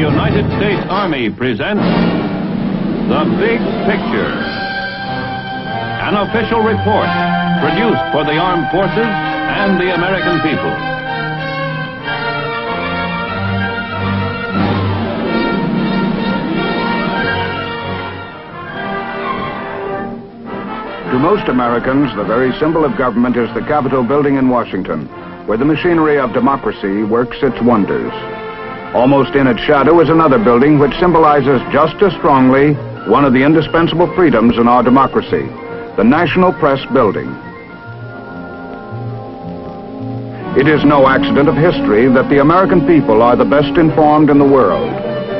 United States Army presents The Big Picture, an official report produced for the armed forces and the American people. To most Americans, the very symbol of government is the Capitol building in Washington, where the machinery of democracy works its wonders. Almost in its shadow is another building which symbolizes just as strongly one of the indispensable freedoms in our democracy, the National Press Building. It is no accident of history that the American people are the best informed in the world.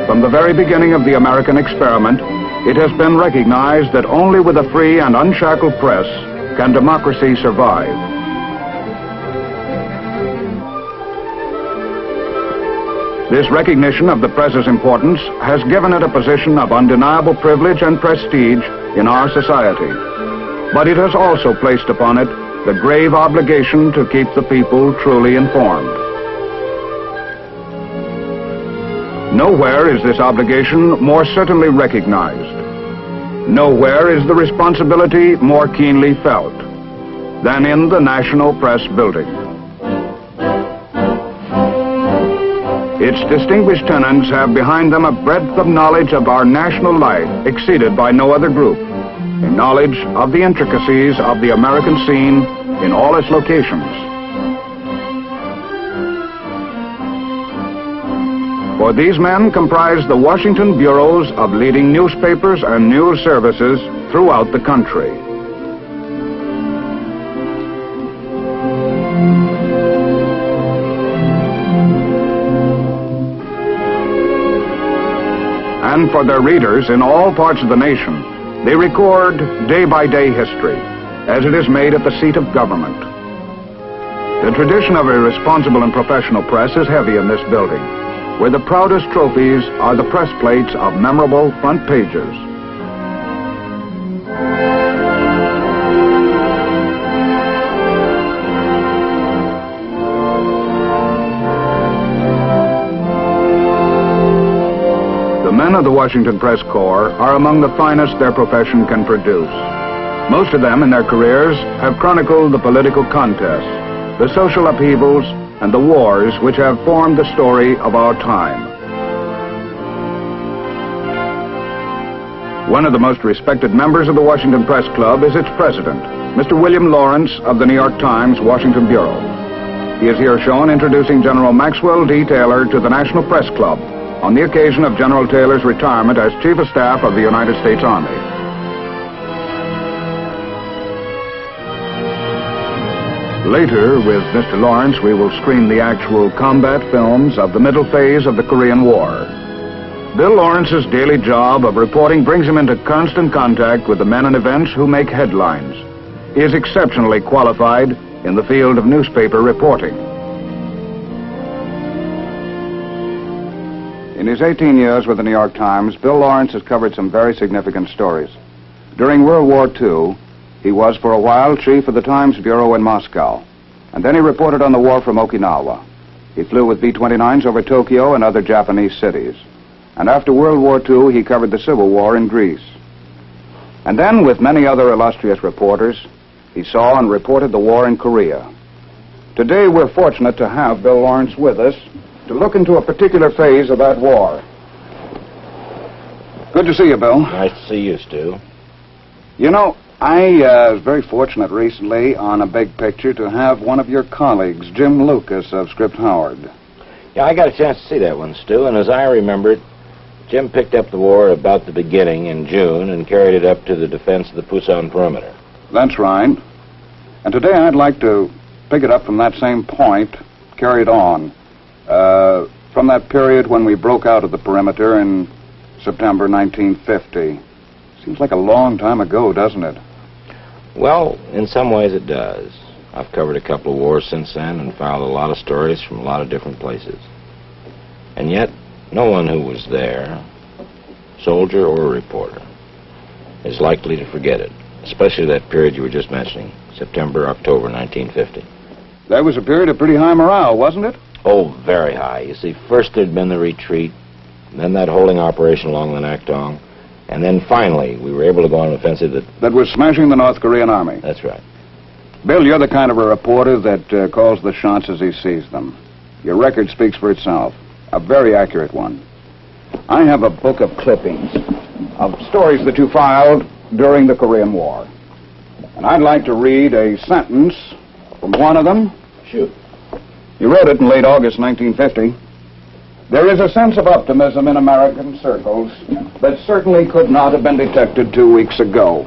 From the very beginning of the American experiment, it has been recognized that only with a free and unshackled press can democracy survive. This recognition of the press's importance has given it a position of undeniable privilege and prestige in our society. But it has also placed upon it the grave obligation to keep the people truly informed. Nowhere is this obligation more certainly recognized. Nowhere is the responsibility more keenly felt than in the National Press Building. Its distinguished tenants have behind them a breadth of knowledge of our national life exceeded by no other group, a knowledge of the intricacies of the American scene in all its locations. For these men comprise the Washington bureaus of leading newspapers and news services throughout the country. And for their readers in all parts of the nation, they record day-by-day history as it is made at the seat of government. The tradition of a responsible and professional press is heavy in this building, where the proudest trophies are the press plates of memorable front pages. The men of the Washington Press Corps are among the finest their profession can produce. Most of them in their careers have chronicled the political contests, the social upheavals, and the wars which have formed the story of our time. One of the most respected members of the Washington Press Club is its president, Mr. William Lawrence of the New York Times Washington Bureau. He is here shown introducing General Maxwell D. Taylor to the National Press Club on the occasion of General Taylor's retirement as Chief of Staff of the United States Army. Later, with Mr. Lawrence, we will screen the actual combat films of the middle phase of the Korean War. Bill Lawrence's daily job of reporting brings him into constant contact with the men and events who make headlines. He is exceptionally qualified in the field of newspaper reporting. In his 18 years with the New York Times, Bill Lawrence has covered some very significant stories. During World War II, he was for a while chief of the Times Bureau in Moscow, and then he reported on the war from Okinawa. He flew with B-29s over Tokyo and other Japanese cities. And after World War II, he covered the Civil War in Greece. And then, with many other illustrious reporters, he saw and reported the war in Korea. Today, we're fortunate to have Bill Lawrence with us to look into a particular phase of that war. Good to see you, Bill. Nice to see you, Stu. You know, I was very fortunate recently on a big picture to have one of your colleagues, Jim Lucas of Script Howard. Yeah, I got a chance to see that one, Stu, and as I remember it, Jim picked up the war about the beginning in June and carried it up to the defense of the Pusan perimeter. That's right. And today I'd like to pick it up from that same point, carry it on, from that period when we broke out of the perimeter in September 1950. Seems like a long time ago, doesn't it? Well, in some ways it does. I've covered a couple of wars since then and filed a lot of stories from a lot of different places. And yet, no one who was there, soldier or reporter, is likely to forget it, especially that period you were just mentioning, September, October 1950. That was a period of pretty high morale, wasn't it? Oh, very high. You see, first there'd been the retreat, then that holding operation along the Nakhtong, and then finally we were able to go on an offensive That was smashing the North Korean army. That's right. Bill, you're the kind of a reporter that calls the shots as he sees them. Your record speaks for itself. A very accurate one. I have a book of clippings of stories that you filed during the Korean War. And I'd like to read a sentence from one of them. Shoot. You wrote it in late August 1950. There is a sense of optimism in American circles that certainly could not have been detected 2 weeks ago.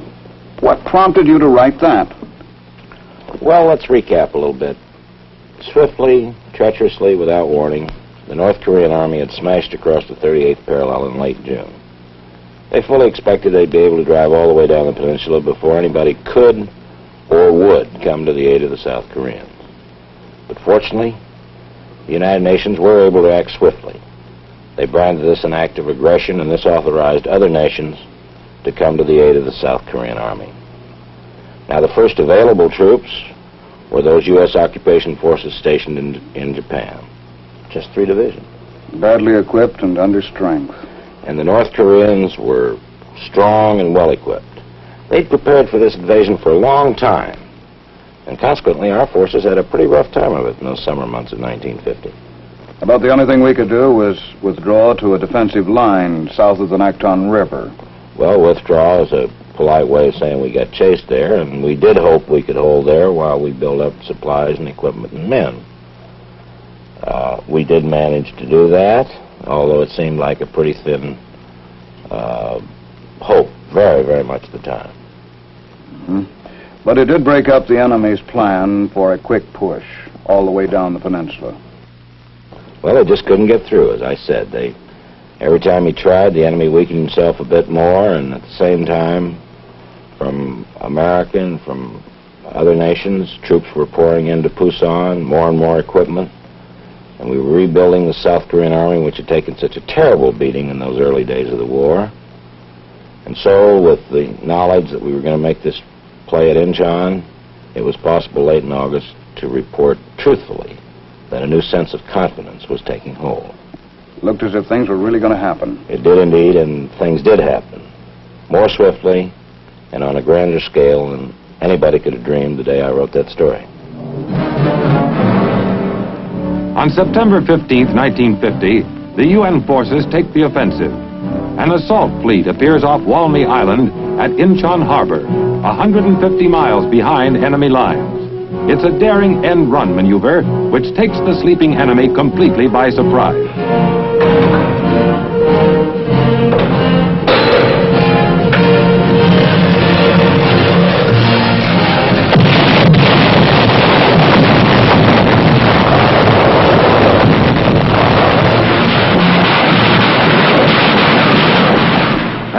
What prompted you to write that? Well, let's recap a little bit. Swiftly, treacherously, without warning, the North Korean army had smashed across the 38th parallel in late June. They fully expected they'd be able to drive all the way down the peninsula before anybody could or would come to the aid of the South Koreans. But fortunately, the United Nations were able to act swiftly. They branded this an act of aggression, and this authorized other nations to come to the aid of the South Korean army. Now, the first available troops were those U.S. occupation forces stationed in Japan. Just 3 divisions. Badly equipped and under strength. And the North Koreans were strong and well-equipped. They'd prepared for this invasion for a long time. And consequently, our forces had a pretty rough time of it in those summer months of 1950. About the only thing we could do was withdraw to a defensive line south of the Nakhtong River. Well, withdraw is a polite way of saying we got chased there, and we did hope we could hold there while we built up supplies and equipment and men. We did manage to do that, although it seemed like a pretty thin hope, very, very much at the time. Mm-hmm. But it did break up the enemy's plan for a quick push all the way down the peninsula. Well, they just couldn't get through, as I said. Every time he tried, the enemy weakened himself a bit more, and at the same time, from America and from other nations, troops were pouring into Pusan, more and more equipment, and we were rebuilding the South Korean army, which had taken such a terrible beating in those early days of the war. And so, with the knowledge that we were going to make this play at Incheon, it was possible late in August to report truthfully that a new sense of confidence was taking hold. Looked as if things were really going to happen. It did indeed, and things did happen. More swiftly and on a grander scale than anybody could have dreamed the day I wrote that story. On September 15th, 1950, the UN forces take the offensive. An assault fleet appears off Walney Island at Incheon Harbor, 150 miles behind enemy lines. It's a daring end-run maneuver which takes the sleeping enemy completely by surprise.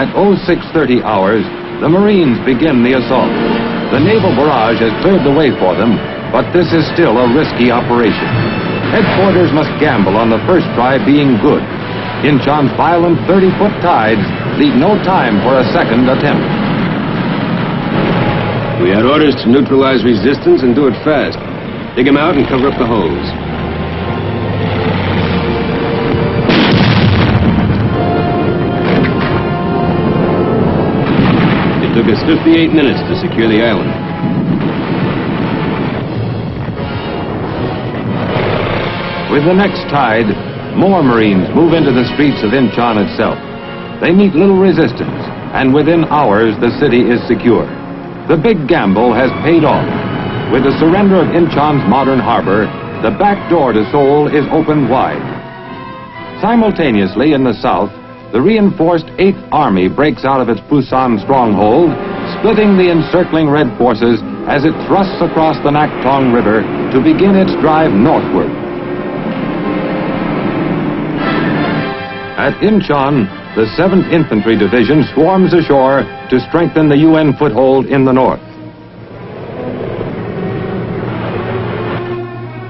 At 0630 hours, the Marines begin the assault. The naval barrage has cleared the way for them, but this is still a risky operation. Headquarters must gamble on the first try being good. Incheon's violent 30-foot tides leave no time for a second attempt. We had orders to neutralize resistance and do it fast. Dig them out and cover up the holes. It took us 58 minutes to secure the island. With the next tide, more Marines move into the streets of Incheon itself. They meet little resistance, and within hours the city is secure. The big gamble has paid off. With the surrender of Incheon's modern harbor, the back door to Seoul is opened wide. Simultaneously in the south, the reinforced 8th Army breaks out of its Pusan stronghold, splitting the encircling Red forces as it thrusts across the Nakhtong River to begin its drive northward. At Incheon, the 7th Infantry Division swarms ashore to strengthen the UN foothold in the north.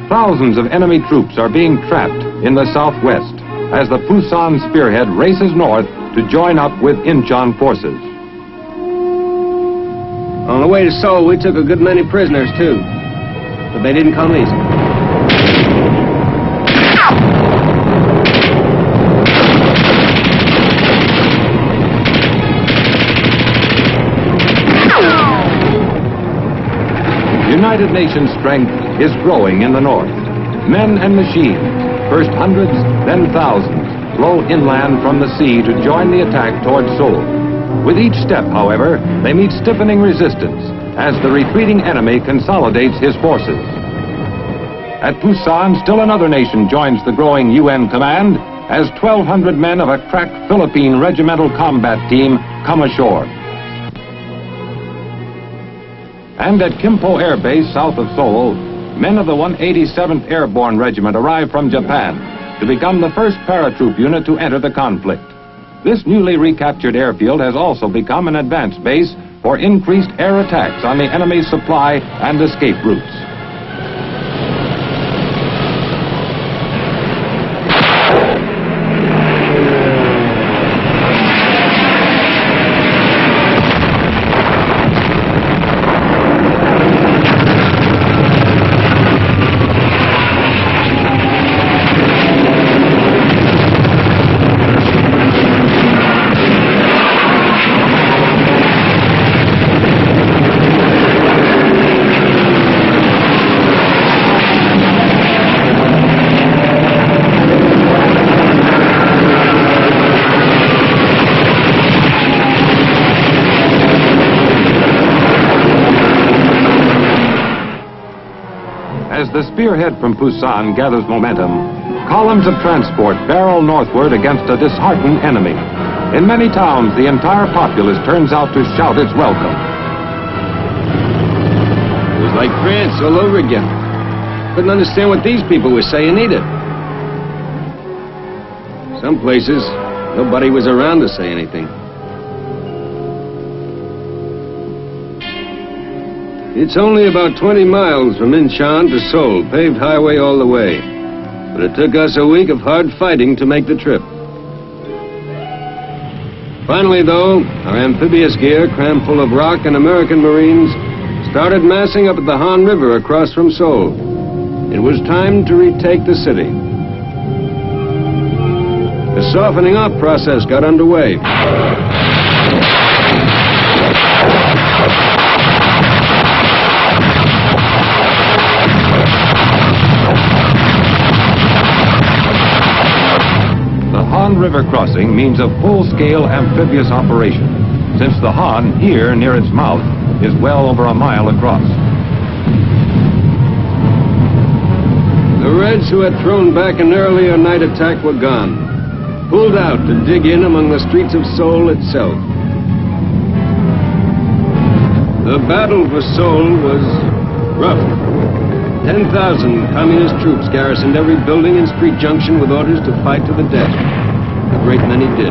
Thousands of enemy troops are being trapped in the southwest as the Pusan spearhead races north to join up with Incheon forces. On the way to Seoul, we took a good many prisoners, too. But they didn't come easy. United Nations strength is growing in the north. Men and machines, first hundreds, then thousands, flow inland from the sea to join the attack toward Seoul. With each step, however, they meet stiffening resistance as the retreating enemy consolidates his forces. At Busan, still another nation joins the growing UN command as 1,200 men of a crack Philippine regimental combat team come ashore. And at Kimpo Air Base south of Seoul, men of the 187th Airborne Regiment arrive from Japan to become the first paratroop unit to enter the conflict. This newly recaptured airfield has also become an advanced base for increased air attacks on the enemy's supply and escape routes. As the spearhead from Busan gathers momentum, columns of transport barrel northward against a disheartened enemy. In many towns, the entire populace turns out to shout its welcome. It was like France all over again. Couldn't understand what these people were saying either. Some places, nobody was around to say anything. It's only about 20 miles from Incheon to Seoul, paved highway all the way. But it took us a week of hard fighting to make the trip. Finally, though, our amphibious gear, crammed full of rock and American Marines, started massing up at the Han River across from Seoul. It was time to retake the city. The softening up process got underway. River crossing means a full-scale amphibious operation, since the Han, here near its mouth, is well over a mile across. The Reds who had thrown back an earlier night attack were gone, pulled out to dig in among the streets of Seoul itself. The battle for Seoul was rough. 10,000 communist troops garrisoned every building and street junction with orders to fight to the death. A great many did.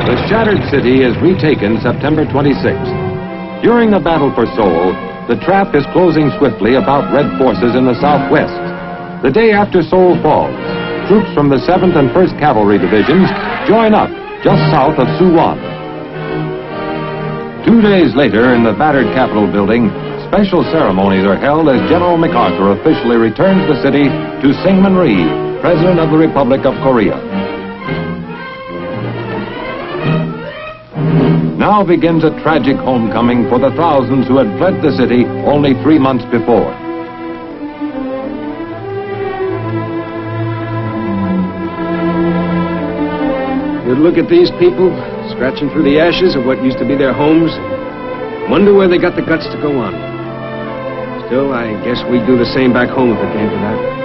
The shattered city is retaken September 26th. During the battle for Seoul, the trap is closing swiftly about Red forces in the southwest. The day after Seoul falls, troops from the 7th and 1st Cavalry Divisions join up just south of Suwon. 2 days later, in the battered Capitol building, special ceremonies are held as General MacArthur officially returns the city to Syngman Rhee, President of the Republic of Korea. Now begins a tragic homecoming for the thousands who had fled the city only 3 months before. You'd look at these people, scratching through the ashes of what used to be their homes, wonder where they got the guts to go on. Still, I guess we'd do the same back home if it came to that.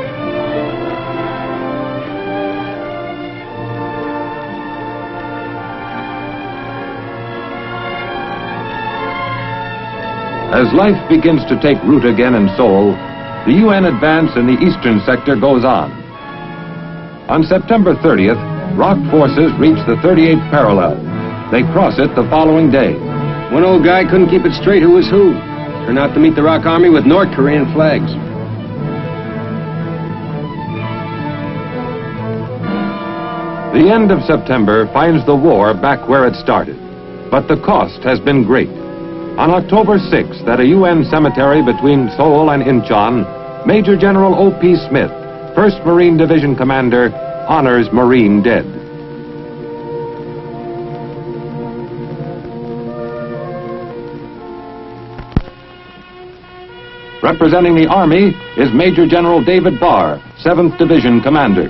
As life begins to take root again in Seoul, the UN advance in the eastern sector goes on. On September 30th, ROK forces reach the 38th parallel. They cross it the following day. One old guy couldn't keep it straight who was who. Turned out to meet the ROK Army with North Korean flags. The end of September finds the war back where it started, but the cost has been great. On October 6th, at a UN cemetery between Seoul and Incheon, Major General O.P. Smith, 1st Marine Division Commander, honors Marine dead. Representing the Army is Major General David Barr, 7th Division Commander.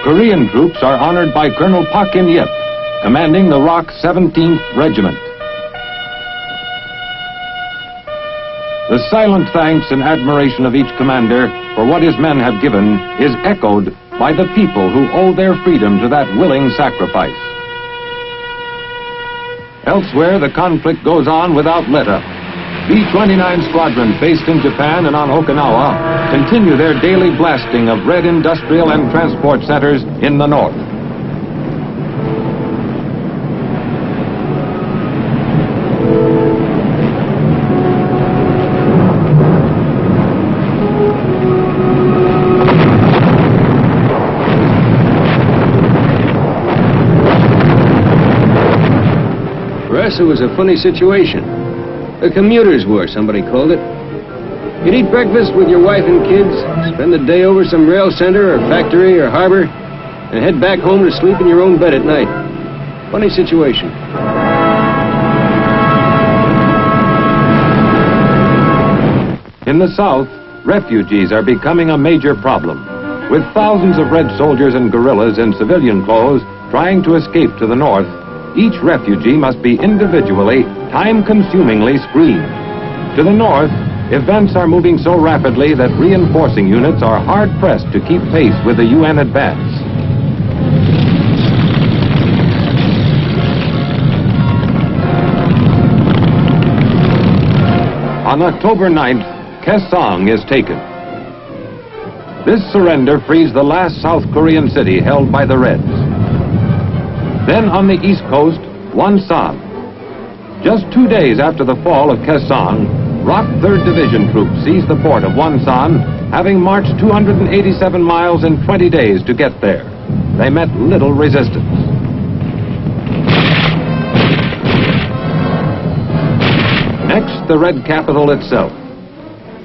Korean troops are honored by Colonel Pak In-yip, commanding the ROK 17th Regiment. The silent thanks and admiration of each commander for what his men have given is echoed by the people who owe their freedom to that willing sacrifice. Elsewhere, the conflict goes on without let-up. B-29 Squadron based in Japan and on Okinawa continue their daily blasting of red industrial and transport centers in the north. For us, it was a funny situation. A commuter's war, somebody called it. You'd eat breakfast with your wife and kids, spend the day over some rail center or factory or harbor, and head back home to sleep in your own bed at night. Funny situation. In the south, refugees are becoming a major problem, with thousands of red soldiers and guerrillas in civilian clothes trying to escape to the north. Each refugee must be individually, time-consumingly screened. To the north, events are moving so rapidly that reinforcing units are hard-pressed to keep pace with the UN advance. On October 9th, Kaesong is taken. This surrender frees the last South Korean city held by the Reds. Then on the east coast, Wonsan. Just 2 days after the fall of Kaesong, ROK 3rd Division troops seized the port of Wonsan, having marched 287 miles in 20 days to get there. They met little resistance. Next, the Red capital itself.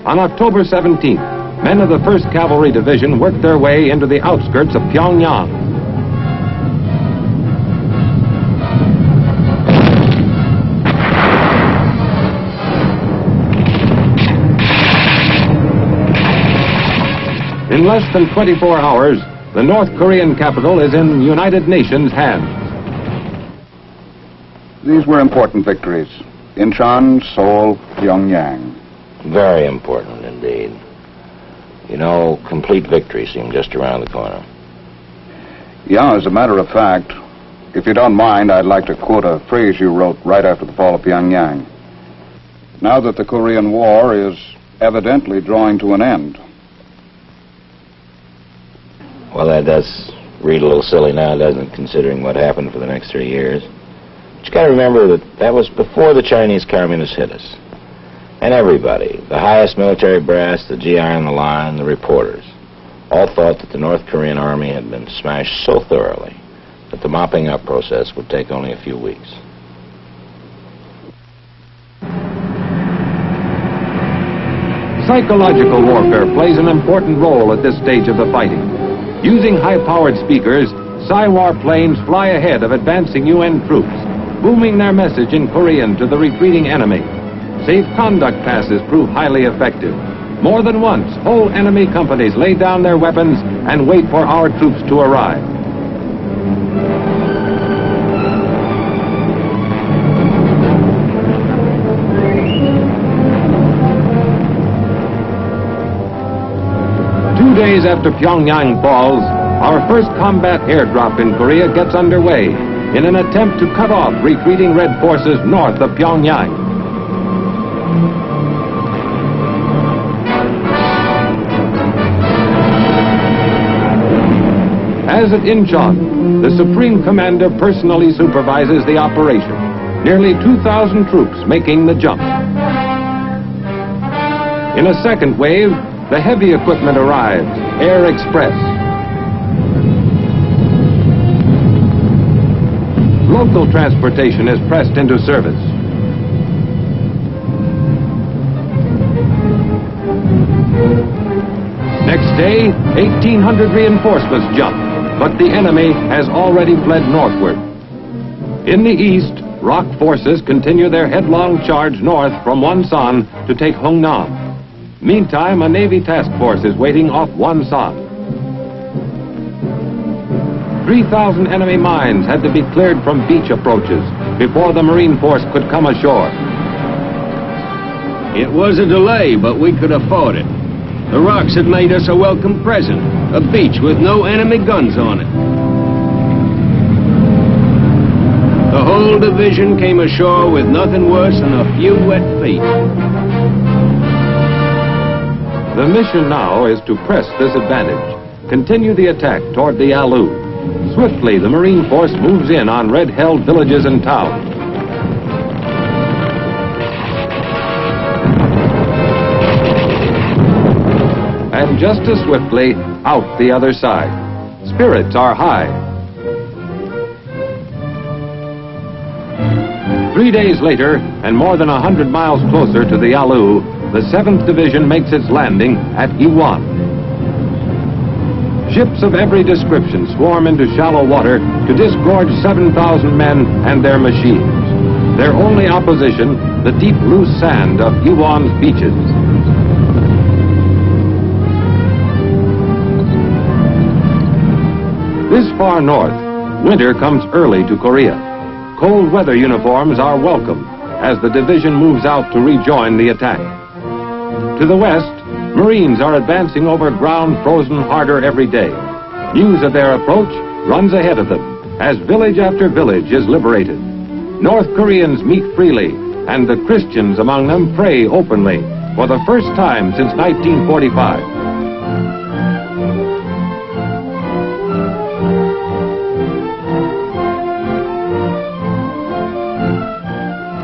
On October 17th, men of the 1st Cavalry Division worked their way into the outskirts of Pyongyang. In less than 24 hours, the North Korean capital is in United Nations hands. These were important victories. Incheon, Seoul, Pyongyang. Very important indeed. You know, complete victory seemed just around the corner. Yeah, as a matter of fact, if you don't mind, I'd like to quote a phrase you wrote right after the fall of Pyongyang. Now that the Korean War is evidently drawing to an end. Well, that does read a little silly now, doesn't it, considering what happened for the next 3 years. But you got to remember that that was before the Chinese communists hit us. And everybody, the highest military brass, the GI on the line, the reporters, all thought that the North Korean army had been smashed so thoroughly that the mopping up process would take only a few weeks. Psychological warfare plays an important role at this stage of the fighting. Using high-powered speakers, Psy-War planes fly ahead of advancing UN troops, booming their message in Korean to the retreating enemy. Safe conduct passes prove highly effective. More than once, whole enemy companies lay down their weapons and wait for our troops to arrive. Two days after Pyongyang falls, our first combat airdrop in Korea gets underway in an attempt to cut off retreating Red forces north of Pyongyang. As at Incheon, the Supreme Commander personally supervises the operation. nearly 2,000 troops making the jump. In a second wave, the heavy equipment arrives, Air Express. Local transportation is pressed into service. Next day, 1,800 reinforcements jump, but the enemy has already fled northward. In the east, ROC forces continue their headlong charge north from Wonsan to take Hungnam. Meantime, a Navy task force is waiting off Wonsan. 3,000 enemy mines had to be cleared from beach approaches before the Marine Force could come ashore. It was a delay, but we could afford it. The rocks had made us a welcome present, a beach with no enemy guns on it. The whole division came ashore with nothing worse than a few wet feet. The mission now is to press this advantage, continue the attack toward the Yalu. Swiftly, the Marine Force moves in on Red-held villages and towns. And just as swiftly, out the other side. Spirits are high. 3 days later, and more than 100 miles closer to the Yalu, the 7th Division makes its landing at Iwan. Ships of every description swarm into shallow water to disgorge 7,000 men and their machines. Their only opposition, the deep, loose sand of Iwan's beaches. This far north, winter comes early to Korea. Cold weather uniforms are welcome as the division moves out to rejoin the attack. To the west, Marines are advancing over ground frozen harder every day. News of their approach runs ahead of them as village after village is liberated. North Koreans meet freely, and the Christians among them pray openly for the first time since 1945.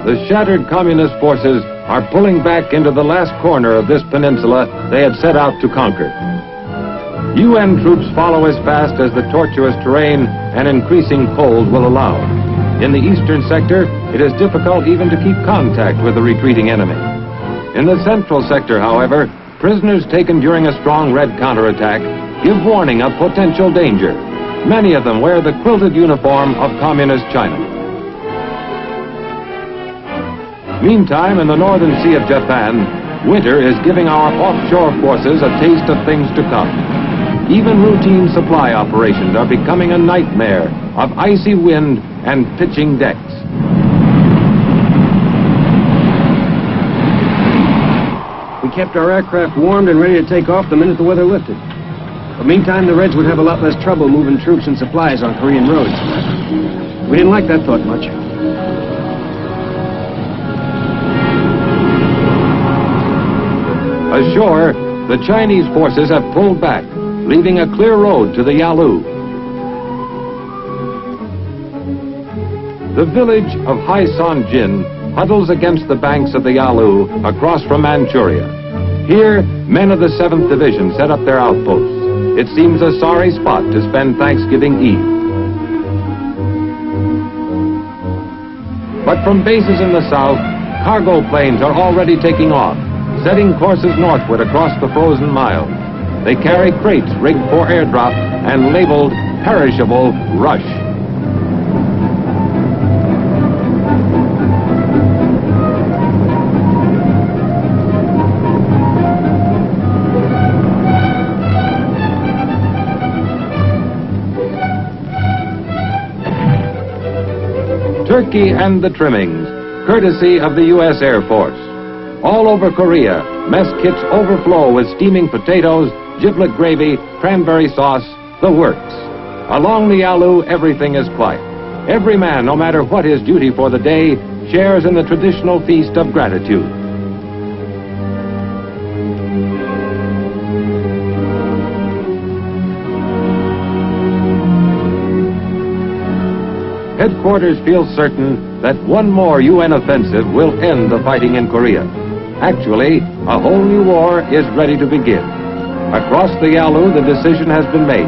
The shattered communist forces are pulling back into the last corner of this peninsula they had set out to conquer. UN troops follow as fast as the tortuous terrain and increasing cold will allow. In the eastern sector, it is difficult even to keep contact with the retreating enemy. In the central sector, however, prisoners taken during a strong Red counterattack give warning of potential danger. Many of them wear the quilted uniform of Communist China. Meantime, in the Northern Sea of Japan, winter is giving our offshore forces a taste of things to come. Even routine supply operations are becoming a nightmare of icy wind and pitching decks. We kept our aircraft warmed and ready to take off the minute the weather lifted. But meantime, the Reds would have a lot less trouble moving troops and supplies on Korean roads. We didn't like that thought much. Ashore, the Chinese forces have pulled back, leaving a clear road to the Yalu. The village of Haisanjin huddles against the banks of the Yalu across from Manchuria. Here, men of the 7th Division set up their outposts. It seems a sorry spot to spend Thanksgiving Eve. But from bases in the south, cargo planes are already taking off, setting courses northward across the frozen miles. They carry crates rigged for airdrop and labeled Perishable Rush. Turkey and the trimmings, courtesy of the U.S. Air Force. All over Korea, mess kits overflow with steaming potatoes, giblet gravy, cranberry sauce, the works. Along the Yalu, everything is quiet. Every man, no matter what his duty for the day, shares in the traditional feast of gratitude. Headquarters feels certain that one more UN offensive will end the fighting in Korea. Actually, a whole new war is ready to begin. Across the Yalu, the decision has been made.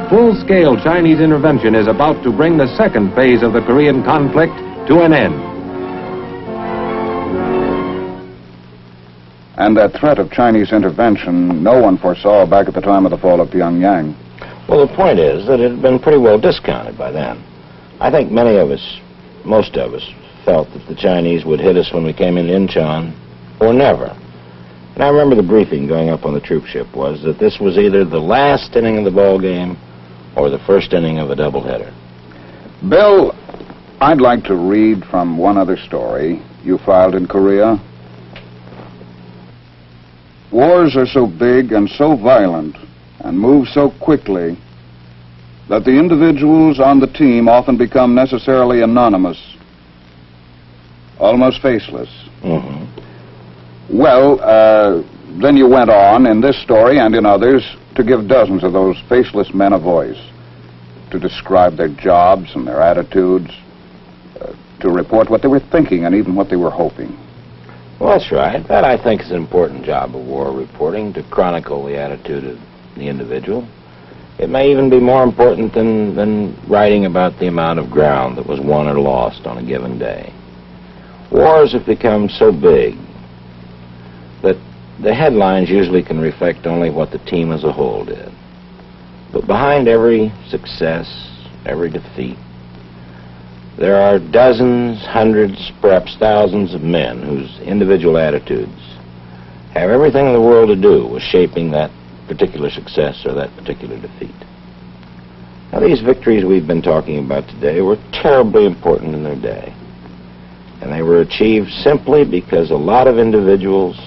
Full-scale Chinese intervention is about to bring the second phase of the Korean conflict to an end. And that threat of Chinese intervention, no one foresaw back at the time of the fall of Pyongyang. Well, the point is that it had been pretty well discounted by then. I think many of us, most of us, felt that the Chinese would hit us when we came into Incheon, or never. And I remember the briefing going up on the troop ship was that this was either the last inning of the ball game or the first inning of a doubleheader. Bill, I'd like to read from one other story you filed in Korea. Wars are so big and so violent and move so quickly that the individuals on the team often become necessarily anonymous, almost faceless. Mm-hmm. Well, then you went on in this story and in others to give dozens of those faceless men a voice, to describe their jobs and their attitudes, to report what they were thinking and even what they were hoping. Well, that's right. That, I think, is an important job of war reporting, to chronicle the attitude of the individual. It may even be more important than writing about the amount of ground that was won or lost on a given day. Wars have become so big that the headlines usually can reflect only what the team as a whole did. But behind every success, every defeat, there are dozens, hundreds, perhaps thousands of men whose individual attitudes have everything in the world to do with shaping that particular success or that particular defeat. Now, these victories we've been talking about today were terribly important in their day. And they were achieved simply because a lot of individuals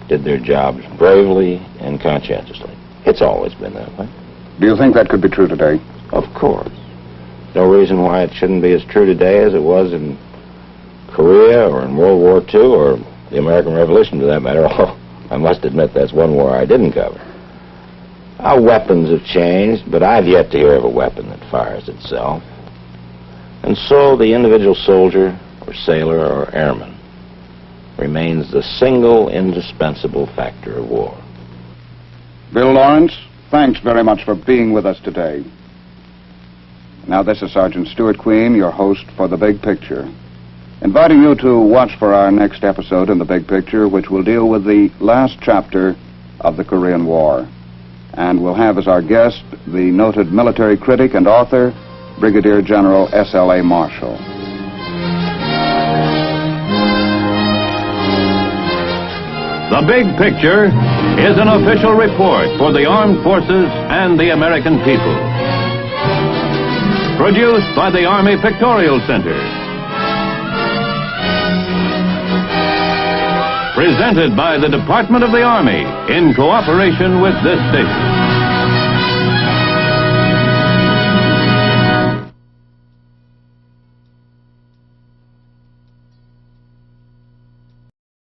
did their jobs bravely and conscientiously. It's always been that way. Do you think that could be true today? Of course. No reason why it shouldn't be as true today as it was in Korea or in World War II or the American Revolution, for that matter. Although I must admit that's one war I didn't cover. Our weapons have changed, but I've yet to hear of a weapon that fires itself. And so the individual soldier or sailor or airman remains the single indispensable factor of war. Bill Lawrence, thanks very much for being with us today. Now, this is Sergeant Stuart Queen, your host for The Big Picture, inviting you to watch for our next episode in The Big Picture, which will deal with the last chapter of the Korean War. And we'll have as our guest the noted military critic and author, Brigadier General S.L.A. Marshall. The Big Picture is an official report for the armed forces and the American people. Produced by the Army Pictorial Center. Presented by the Department of the Army in cooperation with this station.